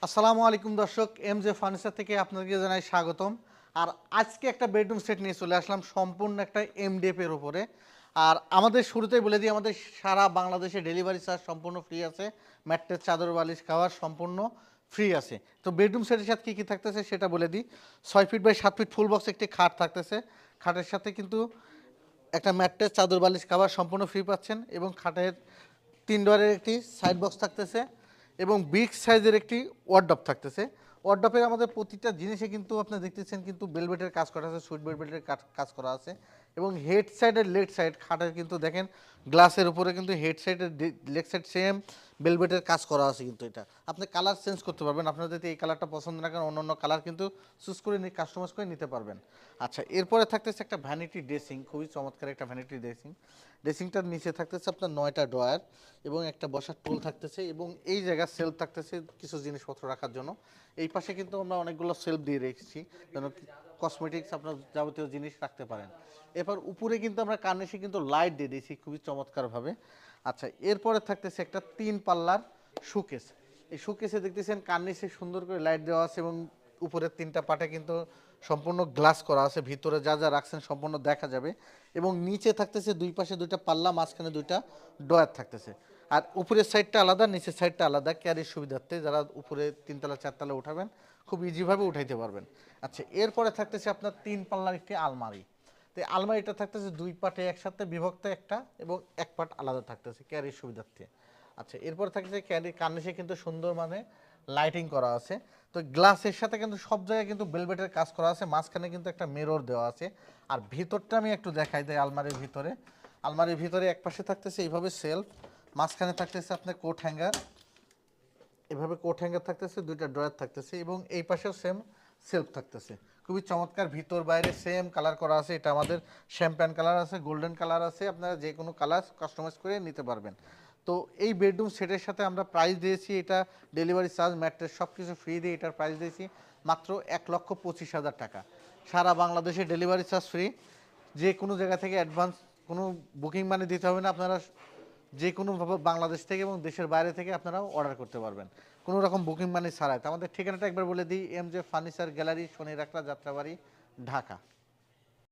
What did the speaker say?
আসসালামু আলাইকুম দর্শক, এমজে ফার্নিচার থেকে আপনাদেরকে জানাই স্বাগতম। আর আজকে একটা বেডরুম সেট নিয়ে চলে আসলাম সম্পূর্ণ একটা এমডিএফ এর উপরে। আর আমাদের শুরুতেই বলে দিই, আমাদের সারা বাংলাদেশে ডেলিভারি চার্জ সম্পূর্ণ ফ্রি আছে। ম্যাট্রেস, চাদর, বালিশ, খাবার সম্পূর্ণ ফ্রি আছে। তো বেডরুম সেটের সাথে কী কী থাকতেছে সেটা বলে দিই। 6 feet by 7 feet full box একটি খাট থাকতেছে। খাটের সাথে কিন্তু একটা ম্যাট্রেস, চাদর, বালিশ, খাবার সম্পূর্ণ ফ্রি পাচ্ছেন। এবং খাটের 3 ডোরের একটি সাইড বক্স থাকতেছে এবং বিগ সাইজের একটি ওয়ার্ডরোব থাকতেছে। ওয়ার্ডরোবের আমাদের প্রতিটা জিনিসে কিন্তু আপনি দেখতেছেন কিন্তু বেলভেটের কাজ করা আছে, সুইট বেলভেটের কাজ করা আছে। এবং হেড সাইডের লেগ সাইড খাটের কিন্তু দেখেন গ্লাসের উপরে কিন্তু হেড সাইডের লেগ সাইড সেম বেলভেটের কাজ করা আছে। কিন্তু এটা আপনি কালার চেঞ্জ করতে পারবেন, আপনার যদি এই কালারটা পছন্দ না করেন অন্য কালার কিন্তু চুজ করে কাস্টমাইজ করে নিতে পারবেন। আচ্ছা, এরপরে থাকতেছে একটা ভ্যানিটি ড্রেসিং, খুবই চমৎকার একটা ভ্যানিটি ড্রেসিং। ড্রেসিংটার নিচে থাকতেছে আপনার 9টা ড্রয়ার এবং একটা বসার টুল থাকতেছে এবং এই জায়গায় সেলফ থাকতেছে কিছু জিনিসপত্র রাখার জন্য। এই পাশে কিন্তু আমরা অনেকগুলো সেলফ দিয়ে রেখেছি যেন কসমেটিক্স আপনার যাবতীয় জিনিস রাখতে পারেন। এরপর উপরে কিন্তু আমরা কার্নিশে কিন্তু লাইট দিয়ে দিয়েছি খুবই চমৎকারভাবে। আচ্ছা, এরপরে থাকতেছে একটা 3 পাল্লার শোকেস। এই শোকেসে দেখতেছেন কার্নিশে সুন্দর করে লাইট দেওয়া আছে এবং উপরের 3টা পাটে কিন্তু সম্পূর্ণ গ্লাস করা আছে, ভিতরে যা যা রাখছেন সম্পূর্ণ দেখা যাবে। এবং নিচে থাকতেছে দুই পাশে 2টা পাল্লা, মাঝখানে 2টা ডয়ার থাকতেছে। আর উপরের সাইডটা আলাদা, নিচের সাইডটা আলাদা, ক্যারির সুবিধার্থে যারা উপরে 3তলা 4তলা উঠাবেন খুব ইজিভাবে উঠাইতে পারবেন। আচ্ছা, এরপরে থাকতেছে আপনার 3 পাল্লার একটি আলমারি। তো এই আলমারিটা থাকতেছে 2 পার্টে একসাথে বিভক্ত একটা এবং এক পার্ট আলাদা থাকতেছে ক্যারির সুবিধার্থে। আচ্ছা, এরপর থাকতেছে ক্যারির কার্নিশে কিন্তু সুন্দর মানে লাইটিং করা আছে। তো গ্লাসের সাথে কিন্তু সব জায়গায় কিন্তু বেলভেটের কাজ করা আছে, মাঝখানে কিন্তু একটা মিরর দেওয়া আছে। আর ভিতরটা আমি একটু দেখাই দেয়। আলমারির ভিতরে এক পাশে থাকতেছে এইভাবে সেলফ, মাঝখানে থাকতেছে আপনার কোট হ্যাঙ্গার, এভাবে কোট হ্যাঙ্গার থাকতেছে, 2টা ড্রয়ার থাকতেছে এবং এই পাশেও সেম সেলফ থাকতেছে। খুবই চমৎকার, ভিতর বাইরে সেম কালার করা আছে। এটা আমাদের শ্যাম্পেন কালার আছে, গোল্ডেন কালার আছে, আপনারা যে কোনো কালার কাস্টমাইজ করে নিতে পারবেন। তো এই বেডরুম সেটের সাথে আমরা প্রাইস দিয়েছি, এটা ডেলিভারি চার্জ, ম্যাট্রেস সব কিছু ফ্রি দিয়ে এটার প্রাইস দিয়েছি মাত্র 1,25,000 টাকা। সারা বাংলাদেশে ডেলিভারি চার্জ ফ্রি। যে কোনো জায়গা থেকে অ্যাডভান্স কোনো বুকিং মানি দিতে হবে না। আপনারা যে কোনোভাবে বাংলাদেশ থেকে এবং দেশের বাইরে থেকে আপনারা অর্ডার করতে পারবেন কোনো রকম বুকিং মানি ছাড়াই। তো আমাদের ঠিকানাটা একবার বলে দিই, এমজে ফার্নিচার গ্যালারি, শনি রাখলা, যাত্রাবাড়ি, ঢাকা।